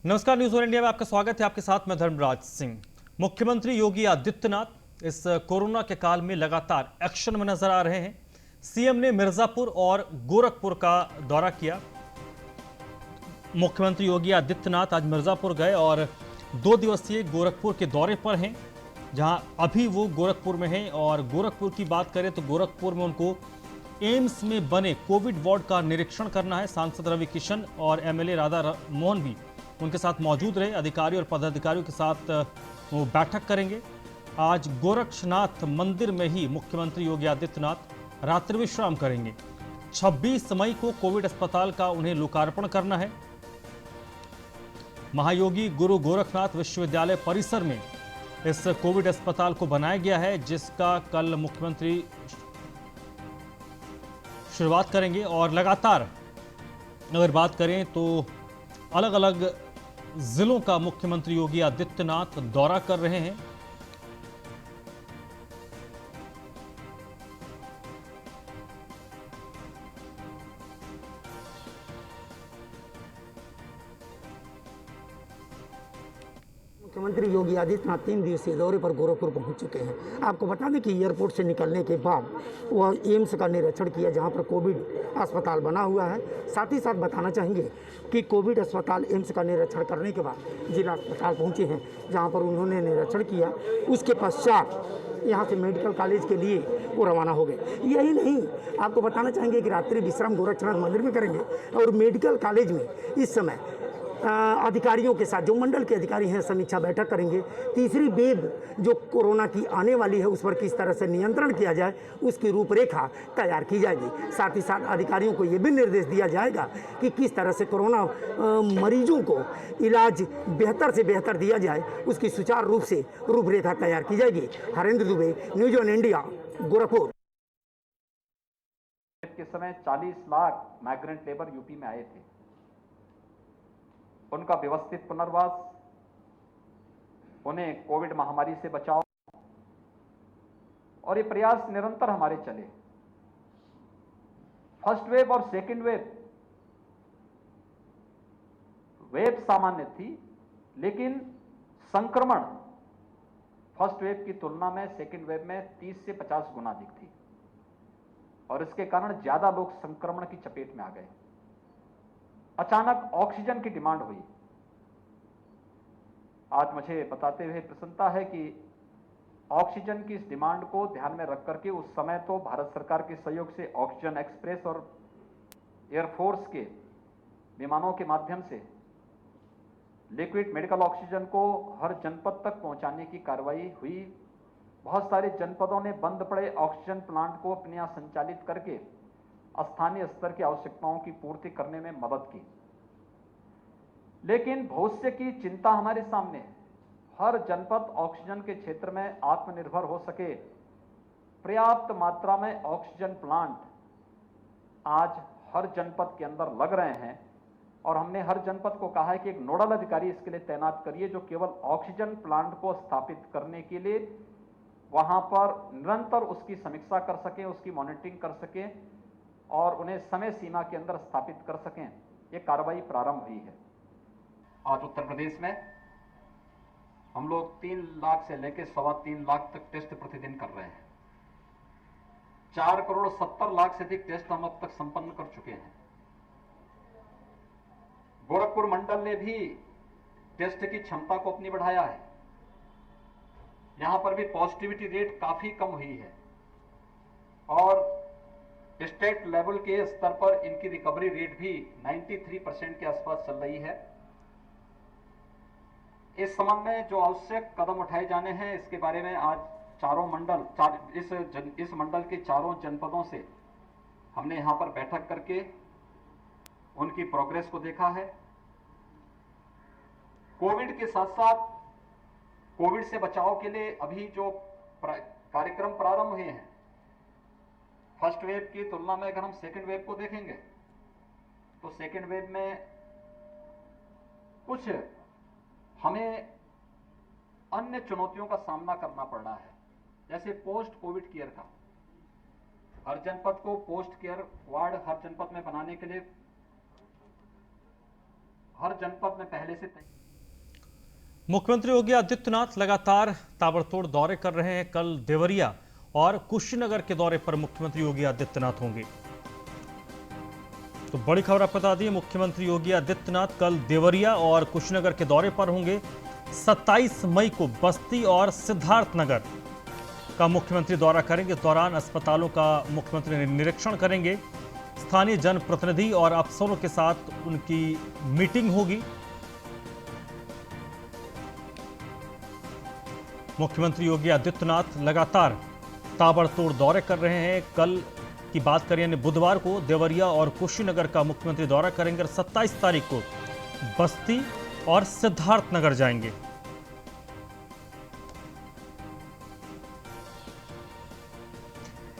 नमस्कार, news 1 India में आपका स्वागत है। आपके साथ मैं धर्मराज सिंह। मुख्यमंत्री योगी आदित्यनाथ इस कोरोना के काल में लगातार एक्शन में नजर आ रहे हैं। सीएम ने मिर्जापुर और गोरखपुर का दौरा किया। मुख्यमंत्री योगी आदित्यनाथ आज मिर्जापुर गए और 2 दिवसीय गोरखपुर के दौरे पर हैं, जहां अभी वो गोरखपुर में हैं। और गोरखपुर की बात करें तो गोरखपुर में उनको एम्स में बने कोविड वार्ड का निरीक्षण करना है। सांसद रवि किशन और एमएलए राधा मोहन भी उनके साथ मौजूद रहे। अधिकारी और पदाधिकारियों के साथ वो बैठक करेंगे। आज गोरक्षनाथ मंदिर में ही मुख्यमंत्री योगी आदित्यनाथ रात्रि विश्राम करेंगे। 26 मई को कोविड अस्पताल का उन्हें लोकार्पण करना है। महायोगी गुरु गोरखनाथ विश्वविद्यालय परिसर में इस कोविड अस्पताल को बनाया गया है, जिसका कल मुख्यमंत्री शुरुआत करेंगे। और लगातार अगर बात करें तो अलग अलग जिलों का मुख्यमंत्री योगी आदित्यनाथ दौरा कर रहे हैं। मुख्यमंत्री योगी आदित्यनाथ 3 दिवसीय दौरे पर गोरखपुर पहुंच चुके हैं। आपको बता दें कि एयरपोर्ट से निकलने के बाद वह एम्स का निरीक्षण किया, जहां पर कोविड अस्पताल बना हुआ है। साथ ही साथ बताना चाहेंगे कि कोविड अस्पताल एम्स का निरीक्षण करने के बाद जिला अस्पताल पहुंचे हैं, जहां पर उन्होंने निरीक्षण किया। उसके पश्चात यहाँ से मेडिकल कॉलेज के लिए वो रवाना हो गए। यही नहीं, आपको बताना चाहेंगे कि रात्रि विश्राम गोरक्षनाथ मंदिर में करेंगे और मेडिकल कॉलेज में इस समय अधिकारियों के साथ, जो मंडल के अधिकारी हैं, समीक्षा बैठक करेंगे। तीसरी वेव जो कोरोना की आने वाली है, उस पर किस तरह से नियंत्रण किया जाए, उसकी रूपरेखा तैयार की जाएगी। साथ ही साथ अधिकारियों को ये भी निर्देश दिया जाएगा कि किस तरह से कोरोना मरीजों को इलाज बेहतर से बेहतर दिया जाए, उसकी सुचारू रूप से रूपरेखा तैयार की जाएगी। Harendra Dubey, news 1 India, Gorakhpur. के समय 40 लाख माइग्रेंट लेबर यूपी में आए थे। उनका व्यवस्थित पुनर्वास, उन्हें कोविड महामारी से बचाव, और ये प्रयास निरंतर हमारे चले। फर्स्ट वेव और सेकेंड वेव सामान्य थी, लेकिन संक्रमण फर्स्ट वेव की तुलना में सेकेंड वेव में 30 से 50 गुना अधिक थी, और इसके कारण ज्यादा लोग संक्रमण की चपेट में आ गए। अचानक ऑक्सीजन की डिमांड हुई। आज मुझे बताते हुए प्रसन्नता है कि ऑक्सीजन की इस डिमांड को ध्यान में रख करके उस समय तो भारत सरकार के सहयोग से ऑक्सीजन एक्सप्रेस और एयरफोर्स के विमानों के माध्यम से लिक्विड मेडिकल ऑक्सीजन को हर जनपद तक पहुंचाने की कार्रवाई हुई। बहुत सारे जनपदों ने बंद पड़े ऑक्सीजन प्लांट को अपने यहां संचालित करके स्थानीय स्तर की आवश्यकताओं की पूर्ति करने में मदद की। लेकिन भविष्य की चिंता हमारे सामने है। हर जनपद ऑक्सीजन के क्षेत्र में आत्मनिर्भर हो सके, पर्याप्त मात्रा में ऑक्सीजन प्लांट आज हर जनपद के अंदर लग रहे हैं, और हमने हर जनपद को कहा है कि एक नोडल अधिकारी इसके लिए तैनात करिए, जो केवल ऑक्सीजन प्लांट को स्थापित करने के लिए वहां पर निरंतर उसकी समीक्षा कर सकें, उसकी मॉनिटरिंग कर सकें और उन्हें समय सीमा के अंदर स्थापित कर सकें। ये कार्रवाई प्रारंभ हुई है। आज उत्तर प्रदेश में हम लोग 3 लाख से लेकर 3.25 लाख तक टेस्ट प्रतिदिन कर रहे हैं। 4 करोड़ 70 लाख से अधिक टेस्ट हम अब तक संपन्न कर चुके हैं। गोरखपुर मंडल ने भी टेस्ट की क्षमता को अपनी बढ़ाया है। यहां पर भी पॉजिटिविटी रेट काफी कम हुई है, और स्टेट लेवल के स्तर पर इनकी रिकवरी रेट भी 93% के आसपास चल रही है। इस संबंध में जो आवश्यक कदम उठाए जाने हैं, इसके बारे में आज चारों मंडल इस मंडल के चारों जनपदों से हमने यहां पर बैठक करके उनकी प्रोग्रेस को देखा है। कोविड के साथ साथ कोविड से बचाव के लिए अभी जो कार्यक्रम प्रारंभ हुए हैं, फर्स्ट वेव की तुलना में अगर हम सेकेंड वेव को देखेंगे तो सेकेंड वेव में कुछ हमें अन्य चुनौतियों का सामना करना पड़ रहा है, जैसे पोस्ट कोविड केयर का। हर जनपद को पोस्ट केयर वार्ड हर जनपद में बनाने के लिए हर जनपद में पहले से तय। मुख्यमंत्री योगी आदित्यनाथ लगातार ताबड़तोड़ दौरे कर रहे हैं। कल देवरिया और कुशीनगर के दौरे पर मुख्यमंत्री योगी आदित्यनाथ होंगे। तो बड़ी खबर आपको बता दी, मुख्यमंत्री योगी आदित्यनाथ कल देवरिया और कुशीनगर के दौरे पर होंगे। 27 मई को बस्ती और सिद्धार्थनगर का मुख्यमंत्री दौरा करेंगे। इस दौरान अस्पतालों का मुख्यमंत्री निरीक्षण करेंगे। स्थानीय जनप्रतिनिधि और अफसरों के साथ उनकी मीटिंग होगी। मुख्यमंत्री योगी आदित्यनाथ लगातार ताबड़तोड़ दौरे कर रहे हैं। कल की बात करें यानी बुधवार को देवरिया और कुशीनगर का मुख्यमंत्री दौरा करेंगे और 27 तारीख को बस्ती और सिद्धार्थनगर जाएंगे।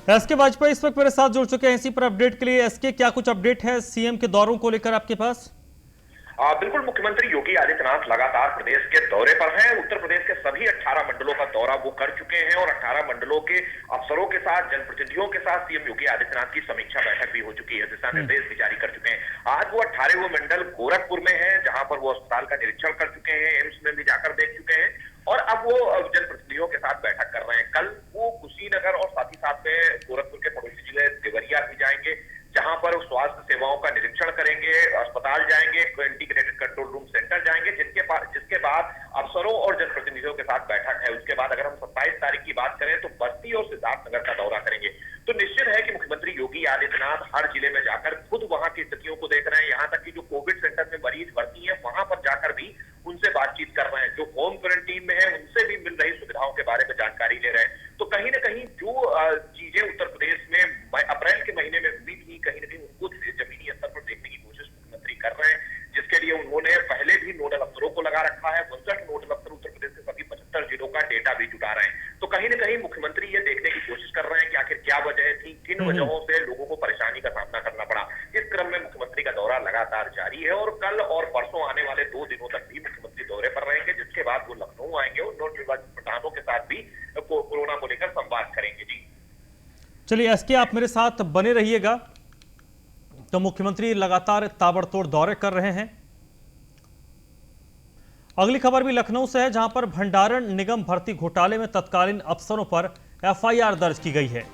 एसके वाजपेयी इस वक्त मेरे साथ जुड़ चुके हैं इसी पर अपडेट के लिए। एसके, क्या कुछ अपडेट है सीएम के दौरों को लेकर आपके पास? बिल्कुल, मुख्यमंत्री योगी आदित्यनाथ लगातार प्रदेश के दौरे पर हैं। उत्तर प्रदेश के सभी 18 मंडलों का दौरा वो कर चुके हैं और 18 मंडलों के अफसरों के साथ, जनप्रतिनिधियों के साथ सीएम योगी आदित्यनाथ की समीक्षा बैठक भी हो चुकी है, दिशा निर्देश भी जारी कर चुके हैं। आज वो 18वें मंडल गोरखपुर में है, जहां पर वो अस्पताल का निरीक्षण कर चुके हैं, एम्स में भी जाकर देख चुके हैं और अब वो जनप्रतिनिधियों के साथ बैठक कर रहे हैं। कल वो कुशीनगर और साथ ही साथ में गोरखपुर के पड़ोसी जिले देवरिया भी जाएंगे, जहां पर स्वास्थ्य सेवाओं का निरीक्षण करेंगे, अस्पताल जाएंगे, इंटीग्रेटेड कंट्रोल रूम सेंटर जाएंगे, जिसके बाद अफसरों और जनप्रतिनिधियों के साथ बैठक है। उसके बाद अगर हम 27 तारीख की बात करें तो बस्ती और सिद्धार्थनगर का दौरा करेंगे। तो निश्चित है कि मुख्यमंत्री योगी आदित्यनाथ हर जिले में जाकर खुद वहां की स्थितियों को देख रहे हैं। यहाँ तक कि जो कोविड सेंटर में मरीज भर्ती है वहां पर जाकर भी उनसे बातचीत कर रहे हैं। जो होम क्वारंटीन में है उनसे भी मिल रही सुविधाओं के बारे में जानकारी ले रहे हैं। तो कहीं ना कहीं जो चीजें उत्तर प्रदेश में अप्रैल के महीने में हुई थी, कहीं ना कहीं उनको जमीनी स्तर पर देखने की कोशिश मुख्यमंत्री कर रहे हैं, जिसके लिए उन्होंने पहले भी नोडल अफसरों को लगा रखा है। 59 नोडल अफसर उत्तर प्रदेश के सभी 75 जिलों का डेटा भी जुटा रहे हैं। तो कहीं ना कहीं मुख्यमंत्री ये देखने की कोशिश कर रहे हैं कि आखिर क्या वजह थी, किन वजहों से लोगों को परेशानी का सामना करना पड़ा। इस क्रम में मुख्यमंत्री का दौरा लगातार जारी है और कल और परसों आने वाले 2 दिनों तक भी मुख्यमंत्री दौरे पर रहेंगे, जिसके बाद वो लखनऊ आएंगे और नवनिर्वाचित प्रधानों के साथ भी कोरोना को लेकर संवाद करेंगे। जी चलिए एसके, आप मेरे साथ बने रहिएगा। तो मुख्यमंत्री लगातार ताबड़तोड़ दौरे कर रहे हैं। अगली खबर भी लखनऊ से है, जहां पर भंडारण निगम भर्ती घोटाले में तत्कालीन अफसरों पर एफआईआर दर्ज की गई है।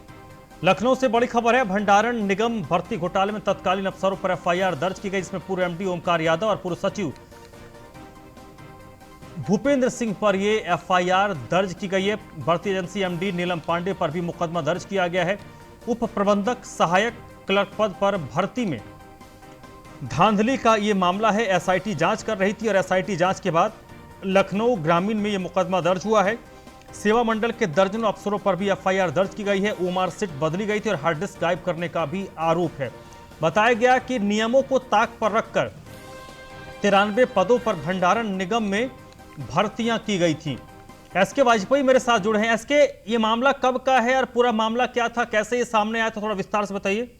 लखनऊ से बड़ी खबर है, भंडारण निगम भर्ती घोटाले में तत्कालीन अफसरों पर एफआईआर दर्ज की गई। इसमें पूर्व एमडी ओमकार यादव और पूर्व सचिव भूपेंद्र सिंह पर यह एफआईआर दर्ज की गई है। भर्ती एजेंसी एमडी नीलम पांडे पर भी मुकदमा दर्ज किया गया है। उप प्रबंधक सहायक क्लर्क पद पर भर्ती में धांधली का यह मामला है। एसआईटी जांच कर रही थी और एसआईटी जांच के बाद लखनऊ ग्रामीण में यह मुकदमा दर्ज हुआ है। सेवा मंडल के दर्जनों अफसरों पर भी एफआईआर दर्ज की गई है। ओमार सीट बदली गई थी और हार्ड डिस्क गायब करने का भी आरोप है। बताया गया कि नियमों को ताक पर रखकर 93 पदों पर भंडारण निगम में भर्तियां की गई थी। एसके वाजपेयी मेरे साथ जुड़े हैं। एसके, ये मामला कब का है और पूरा मामला क्या था, कैसे ये सामने आया था, थोड़ा विस्तार से बताइए।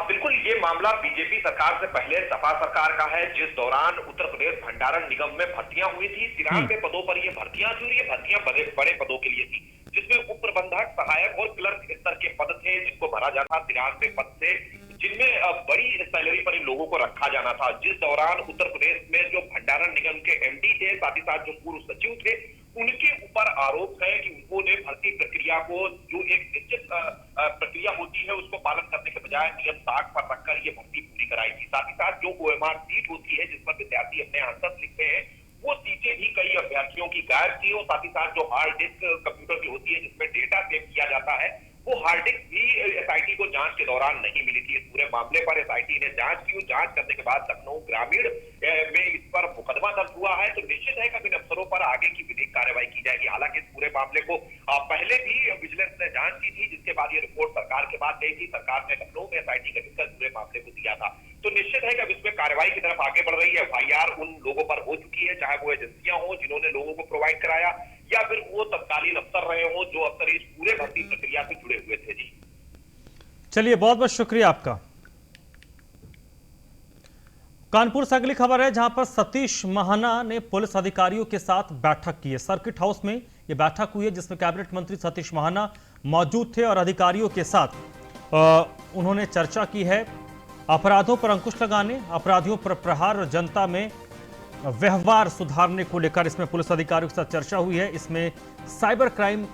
बिल्कुल, ये मामला बीजेपी सरकार से पहले सपा सरकार का है, जिस दौरान उत्तर प्रदेश भंडारण निगम में भर्तियां हुई थी। 93 पदों पर ये भर्तियां थी और ये भर्तियां बड़े पदों के लिए थी, जिसमें उप प्रबंधक, सहायक और क्लर्क स्तर के पद थे, जिनको भरा जाना 93 पद थे, जिनमें बड़ी सैलरी पर इन लोगों को रखा जाना था। जिस दौरान उत्तर प्रदेश में जो भंडारण निगम के एमडी थे, साथ ही साथ जो पूर्व सचिव थे, उनके ऊपर आरोप है कि उन्होंने भर्ती प्रक्रिया को, जो एक निश्चित प्रक्रिया होती है, उसको पालन करने के बजाय नियम ताक पर रखकर ये भर्ती पूरी कराई थी। साथ ही साथ जो ओएमआर सीट होती है, जिस पर विद्यार्थी अपने आंसर लिखते हैं, वो सीटें भी कई अभ्यर्थियों की गायब थी। और साथ ही साथ जो हार्ड डिस्क कंप्यूटर की होती है, जिसमें डेटा सेव किया जाता है, वो हार्ड डिस्क भी एसआईटी को जांच के दौरान नहीं मिली थी। इस पूरे मामले पर एसआईटी ने जांच की। जांच करने के बाद लखनऊ ग्रामीण में इस पर मुकदमा दर्ज हुआ है। तो निश्चित है कि इन अफसरों पर आगे की विधिक कार्रवाई की जाएगी। हालांकि इस पूरे मामले को पहले भी विजिलेंस ने जांच की थी, जिसके बाद ये रिपोर्ट सरकार के पास गई थी। सरकार ने लखनऊ में एसआईटी गठित कर पूरे मामले को दिया था। तो निश्चित है कि अब इसमें कार्रवाई की तरफ आगे बढ़ रही है। एफआईआर उन लोगों पर हो चुकी है, चाहे वो एजेंसियां हो जिन्होंने लोगों को प्रोवाइड कराया, या फिर वो तत्कालीन अफसर रहे हो जो अफसर इस पूरे भर्ती प्रक्रिया से जुड़े हुए थे। जी चलिए, बहुत बहुत शुक्रिया आपका। कानपुर से अगली खबर है, जहां पर सतीश महाना ने पुलिस अधिकारियों के साथ बैठक की है। सर्किट हाउस में यह बैठक हुई है, जिसमें कैबिनेट मंत्री सतीश महाना मौजूद थे और अधिकारियों के साथ उन्होंने चर्चा की है। अपराधों पर अंकुश लगाने, अपराधियों पर प्रहार और जनता में व्यवहार सुधारने को लेकर इसमें पुलिस अधिकारियों के साथ चर्चा हुई है। इसमें साइबर क्राइम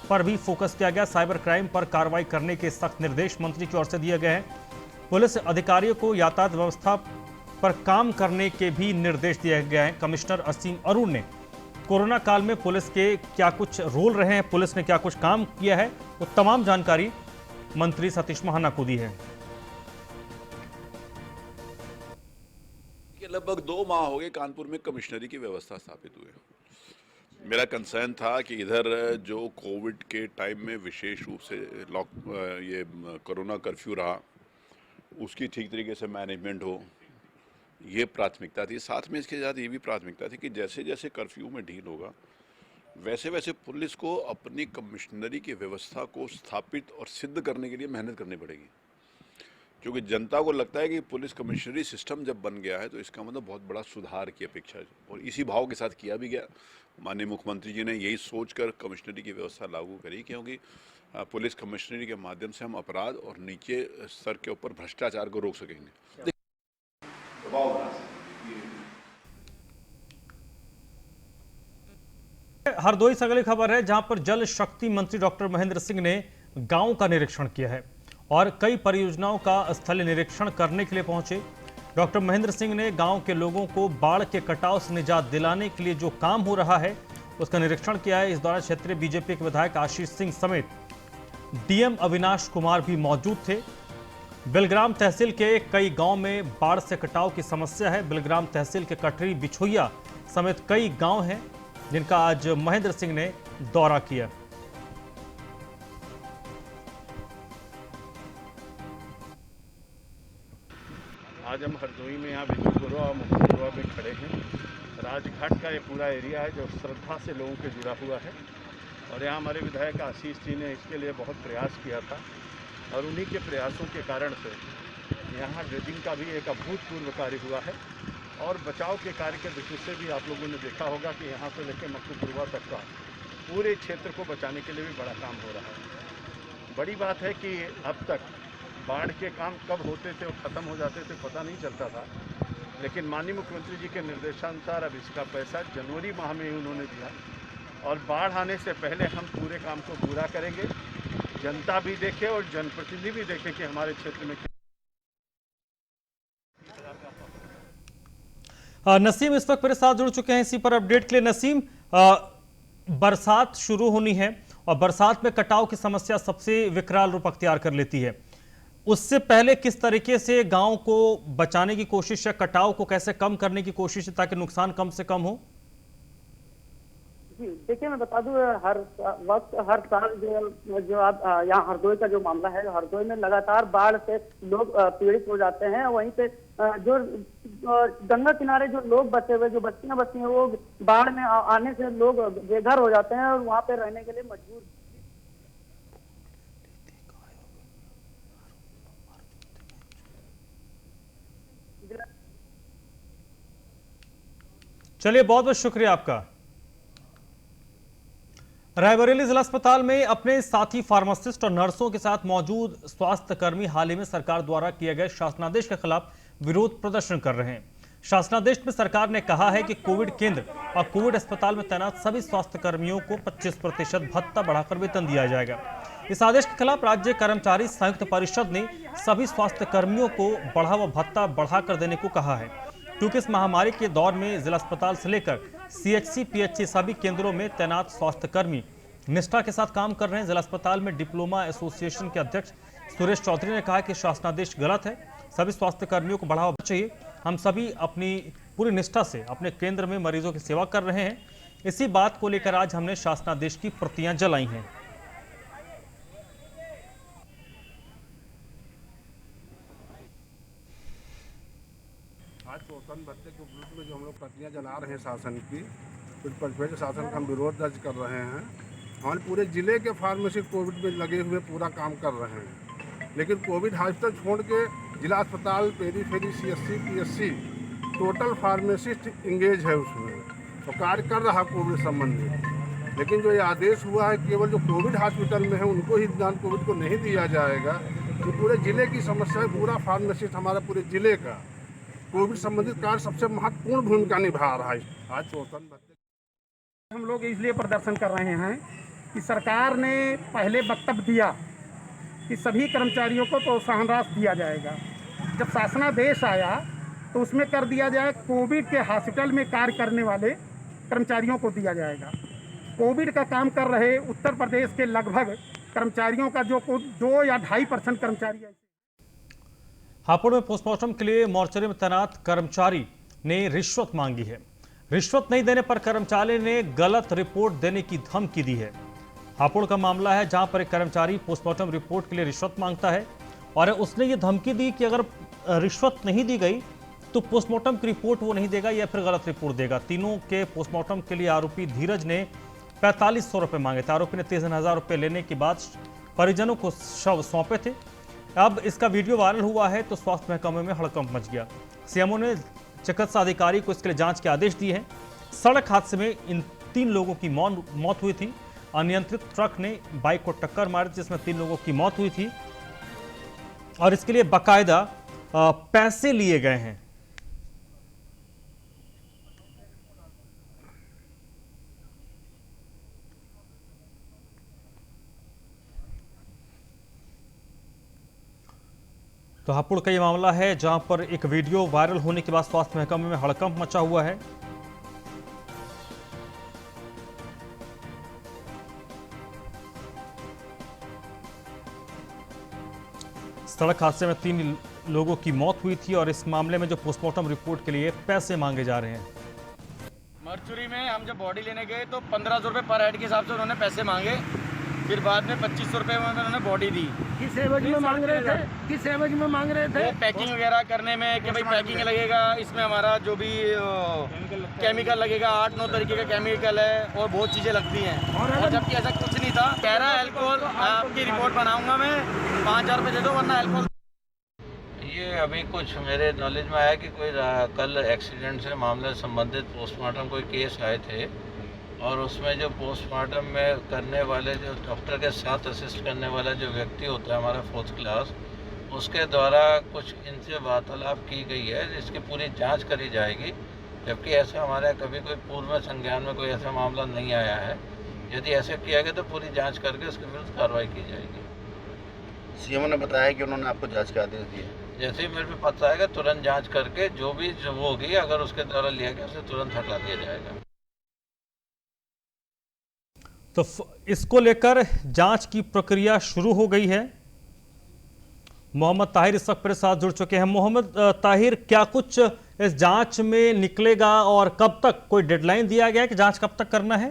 पर भी फोकस किया गया। साइबर क्राइम पर कार्रवाई करने के सख्त निर्देश मंत्री की ओर से दिए गए हैं। पुलिस अधिकारियों को यातायात व्यवस्था पर काम करने के भी निर्देश दिए गए हैं। कमिश्नर असीम अरुण ने कोरोना काल में पुलिस के क्या कुछ रोल रहे हैं, पुलिस ने क्या कुछ काम किया है, वो तमाम जानकारी मंत्री सतीश महाना को दी है। लगभग 2 माह हो गए कानपुर में कमिश्नरी की व्यवस्था स्थापित हुए। मेरा कंसर्न था कि इधर जो कोविड के टाइम में विशेष रूप से ये कोरोना कर्फ्यू रहा, उसकी ठीक तरीके से मैनेजमेंट हो, ये प्राथमिकता थी। साथ में इसके साथ ये भी प्राथमिकता थी कि जैसे जैसे कर्फ्यू में ढील होगा, वैसे वैसे पुलिस को अपनी कमिश्नरी की व्यवस्था को स्थापित और सिद्ध करने के लिए मेहनत करनी पड़ेगी। क्योंकि जनता को लगता है कि पुलिस कमिश्नरी सिस्टम जब बन गया है तो इसका मतलब बहुत बड़ा सुधार की अपेक्षा है, और इसी भाव के साथ किया भी गया। माननीय मुख्यमंत्री जी ने यही सोचकर कमिश्नरी की व्यवस्था लागू करी, क्योंकि पुलिस कमिश्नरी के माध्यम से हम अपराध और नीचे स्तर के ऊपर भ्रष्टाचार को रोक सकेंगे। हरदोई से अगली खबर है, जहां पर जल शक्ति मंत्री डॉक्टर महेंद्र सिंह ने गांव का निरीक्षण किया है और कई परियोजनाओं का स्थलीय निरीक्षण करने के लिए पहुंचे। डॉक्टर महेंद्र सिंह ने गांव के लोगों को बाढ़ के कटाव से निजात दिलाने के लिए जो काम हो रहा है उसका निरीक्षण किया है। इस दौरान क्षेत्रीय बीजेपी के विधायक आशीष सिंह समेत डीएम अविनाश कुमार भी मौजूद थे। बिलग्राम तहसील के कई गांव में बाढ़ से कटाव की समस्या है। बिलग्राम तहसील के कटरी, बिछोइया समेत कई गांव हैं जिनका आज महेंद्र सिंह ने दौरा किया। आज हम हरदोई में यहाँ बिजूपुरा और मुखपुरा में खड़े हैं। राजघाट का ये पूरा एरिया है जो श्रद्धा से लोगों के जुड़ा हुआ है, और यहाँ हमारे विधायक आशीष जी ने इसके लिए बहुत प्रयास किया था, और उन्हीं के प्रयासों के कारण से यहाँ ड्रेजिंग का भी एक अभूतपूर्व कार्य हुआ है। और बचाव के कार्य के दृष्टि से भी आप लोगों ने देखा होगा कि यहाँ से लेकर मखपुरवा तक का पूरे क्षेत्र को बचाने के लिए भी बड़ा काम हो रहा है। बड़ी बात है कि अब तक बाढ़ के काम कब होते थे और ख़त्म हो जाते थे पता नहीं चलता था, लेकिन माननीय मुख्यमंत्री जी के निर्देशानुसार अब इसका पैसा जनवरी माह में ही उन्होंने दिया, और बाढ़ आने से पहले हम पूरे काम को पूरा करेंगे। जनता भी देखे और जनप्रतिनिधि भी देखे कि हमारे क्षेत्र में। नसीम इस वक्त मेरे साथ जुड़ चुके हैं इसी पर अपडेट के लिए। नसीम, बरसात शुरू होनी है और बरसात में कटाव की समस्या सबसे विकराल रूप अख्तियार कर लेती है। उससे पहले किस तरीके से गांव को बचाने की कोशिश है, कटाव को कैसे कम करने की कोशिश है ताकि नुकसान कम से कम हो? जी देखिए, मैं बता दूं, हर वक्त हर साल जो आप यहाँ हरदोई का जो मामला है, हरदोई में लगातार बाढ़ से लोग पीड़ित हो जाते हैं। वहीं पे जो गंगा किनारे जो लोग बचे हुए, जो बस्तियां बसी हैं, वो बाढ़ में आने से लोग बेघर हो जाते हैं और वहाँ पे रहने के लिए मजबूर। चलिए, बहुत बहुत शुक्रिया आपका। रायबरेली जिला अस्पताल में अपने साथी फार्मासिस्ट और नर्सों के साथ मौजूद स्वास्थ्य कर्मी हाल ही में सरकार द्वारा किए गए शासनादेश के खिलाफ विरोध प्रदर्शन कर रहे हैं। शासनादेश में सरकार ने कहा है कि कोविड केंद्र और कोविड अस्पताल में तैनात सभी स्वास्थ्य कर्मियों को 25% भत्ता बढ़ाकर वेतन दिया जाएगा। इस आदेश के खिलाफ राज्य कर्मचारी संयुक्त परिषद ने सभी स्वास्थ्य कर्मियों को बढ़ा हुआ भत्ता बढ़ाकर देने को कहा है, क्योंकि इस महामारी के दौर में जिला अस्पताल से लेकर सीएचसी, पीएचसी सभी केंद्रों में तैनात स्वास्थ्य कर्मी निष्ठा के साथ काम कर रहे हैं। जिला अस्पताल में डिप्लोमा एसोसिएशन के अध्यक्ष सुरेश चौधरी ने कहा कि शासनादेश गलत है, सभी स्वास्थ्य कर्मियों को बढ़ावा चाहिए। हम सभी अपनी पूरी निष्ठा से अपने केंद्र में मरीजों की सेवा कर रहे हैं। इसी बात को लेकर आज हमने शासनादेश की प्रतियां जलाई हैं। आज स्वतंत्र भत्ते के विरुद्ध में जो हम लोग प्रतियां जला रहे हैं शासन की, कुछ परिपक्व शासन का हम विरोध दर्ज कर रहे हैं। हमारे पूरे जिले के फार्मेसी कोविड में लगे हुए पूरा काम कर रहे हैं, लेकिन कोविड हॉस्पिटल छोड़ के जिला अस्पताल, periphery, CHC, PHC total pharmacist engage है उसमें, तो कार्य कर रहा कोविड संबंधी। लेकिन जो ये आदेश हुआ है केवल जो कोविड हॉस्पिटल में है उनको ही नॉन कोविड को नहीं दिया जाएगा, तो पूरे जिले की समस्या है, पूरा फार्मासिस्ट हमारा पूरे जिले का कोविड संबंधित कार्य सबसे महत्वपूर्ण भूमिका निभा रहा है। आज हम लोग इसलिए प्रदर्शन कर रहे हैं कि सरकार ने पहले वक्तव्य दिया कि सभी कर्मचारियों को प्रोत्साहन राशि दिया जाएगा। जब शासनादेश आया तो उसमें कर दिया जाए कोविड के हॉस्पिटल में कार्य करने वाले कर्मचारियों को दिया जाएगा। कोविड का काम कर रहे उत्तर प्रदेश के लगभग कर्मचारियों का जो 2 या 2.5% कर्मचारी है। हापुड़ में पोस्टमार्टम के लिए मोर्चरी में तैनात कर्मचारी ने रिश्वत मांगी है। रिश्वत नहीं देने पर कर्मचारी ने गलत रिपोर्ट देने की धमकी दी है। हापुड़ का मामला है जहां पर एक कर्मचारी पोस्टमार्टम रिपोर्ट के लिए रिश्वत मांगता है और उसने ये धमकी दी कि अगर रिश्वत नहीं दी गई तो पोस्टमार्टम की रिपोर्ट वो नहीं देगा या फिर गलत रिपोर्ट देगा। तीनों के पोस्टमार्टम के लिए आरोपी धीरज ने 4500 रुपये मांगे थे। आरोपी ने 53,000 रुपये लेने के बाद परिजनों को शव सौंपे थे। अब इसका वीडियो वायरल हुआ है तो स्वास्थ्य महकमे में हड़कंप मच गया। सीएमओ ने चिकित्सा अधिकारी को इसके लिए जांच के आदेश दिए हैं। सड़क हादसे में इन 3 लोगों की मौत हुई थी। अनियंत्रित ट्रक ने बाइक को टक्कर मारी जिसमें 3 लोगों की मौत हुई थी और इसके लिए बाकायदा पैसे लिए गए हैं। तो हापुड़ का ये मामला है जहां पर एक वीडियो वायरल होने के बाद स्वास्थ्य महकमे में हड़कंप मचा हुआ है। सड़क हादसे में 3 लोगों की मौत हुई थी और इस मामले में जो पोस्टमार्टम रिपोर्ट के लिए पैसे मांगे जा रहे हैं। मर्चुरी में हम जब बॉडी लेने गए तो 1500 रुपये पर हेड के हिसाब से उन्होंने पैसे मांगे। फिर बाद में 2500 रुपये में उन्होंने बॉडी दी। किस एवज में मांग रहे थे? किस एवज में मांग रहे थे? पैकिंग वगैरह करने में कि भाई पैकिंग लगेगा, इसमें हमारा जो भी केमिकल लगेगा 8-9 तरीके का केमिकल है और बहुत चीज़ें लगती हैं और जबकि ऐसा कुछ नहीं था। कह रहा है अल्कोहल आपकी रिपोर्ट बनाऊंगा मैं, 5000 रुपये दे दो वरना अल्कोहल। ये अभी कुछ मेरे नॉलेज में आया कि कोई कल एक्सीडेंट से मामले संबंधित पोस्टमार्टम कोई केस आए थे और उसमें जो पोस्टमार्टम में करने वाले जो डॉक्टर के साथ असिस्ट करने वाला जो व्यक्ति होता है हमारा 4th क्लास, उसके द्वारा कुछ इनसे वार्तालाप की गई है जिसकी पूरी जांच करी जाएगी। जबकि ऐसा हमारे कभी कोई पूर्व संज्ञान में कोई ऐसा मामला नहीं आया है। यदि ऐसे किया गया तो पूरी जाँच करके उसके विरुद्ध कार्रवाई की जाएगी। सीएमओ ने बताया कि उन्होंने आपको जाँच के आदेश दिए। जैसे ही मेरे को पता आएगा तुरंत जाँच करके जो भी होगी अगर उसके द्वारा लिया गया उसे तुरंत हटा दिया जाएगा। तो इसको लेकर जांच की प्रक्रिया शुरू हो गई है। मोहम्मद ताहिर इस वक्त मेरे साथ जुड़ चुके हैं। मोहम्मद ताहिर, क्या कुछ इस जांच में निकलेगा और कब तक कोई डेडलाइन दिया गया है कि जांच कब तक करना है?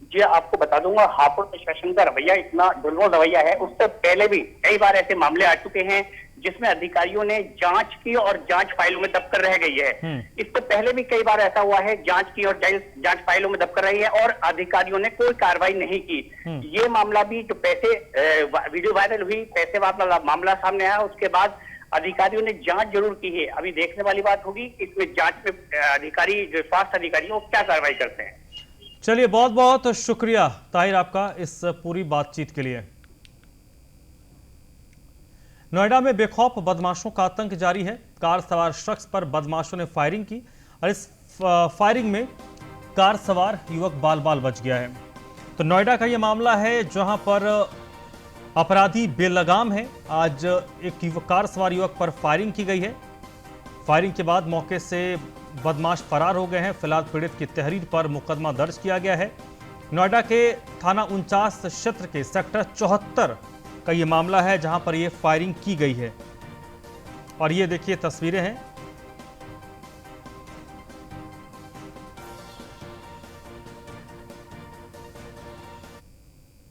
जी आपको बता दूंगा, हापुड़ प्रशासन का रवैया इतना ढुलमुल रवैया है। उससे पहले भी कई बार ऐसे मामले आ चुके हैं जिसमें अधिकारियों ने जांच की और जांच फाइलों में दबकर रह गई है। इससे पहले भी कई बार ऐसा हुआ है, जांच की और जांच फाइलों में दबकर रही है और अधिकारियों ने कोई कार्रवाई नहीं की। ये मामला भी जो पैसे वीडियो वायरल हुई, पैसे वाला मामला सामने आया, उसके बाद अधिकारियों ने जांच जरूर की है। अभी देखने वाली बात होगी कि इसमें जांच में अधिकारी जो स्वास्थ्य अधिकारी वो क्या कार्रवाई करते हैं। चलिए, बहुत बहुत शुक्रिया ताहिर आपका इस पूरी बातचीत के लिए। नोएडा में बेखौफ बदमाशों का आतंक जारी है। कार सवार शख्स पर बदमाशों ने फायरिंग की और इस फायरिंग में कार सवार युवक बाल बाल बच गया है। तो नोएडा का यह मामला है जहां पर अपराधी बेलगाम है। आज एक कार सवार युवक पर फायरिंग की गई है। फायरिंग के बाद मौके से बदमाश फरार हो गए हैं। फिलहाल पीड़ित की तहरीर पर मुकदमा दर्ज किया गया है। नोएडा के थाना 49 क्षेत्र के सेक्टर 74 का ये मामला है जहां पर ये फायरिंग की गई है और ये देखिए तस्वीरें हैं।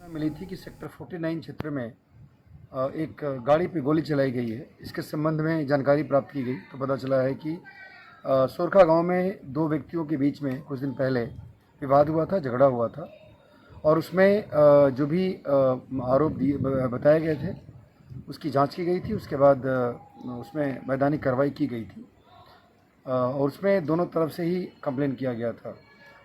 मिली थी कि सेक्टर 49 क्षेत्र में एक गाड़ी पे गोली चलाई गई है। इसके संबंध में जानकारी प्राप्त की गई तो पता चला है कि सोरखा गांव में 2 व्यक्तियों के बीच में कुछ दिन पहले विवाद हुआ था, झगड़ा हुआ था और उसमें जो भी आरोप बताए गए थे उसकी जांच की गई थी। उसके बाद उसमें मैदानी कार्रवाई की गई थी और उसमें दोनों तरफ से ही कंप्लेन किया गया था।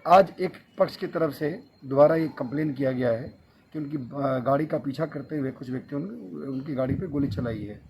आज एक पक्ष की तरफ से दोबारा ये कंप्लेन किया गया है कि उनकी गाड़ी का पीछा करते हुए कुछ व्यक्तियों ने उनकी गाड़ी पे गोली चलाई है।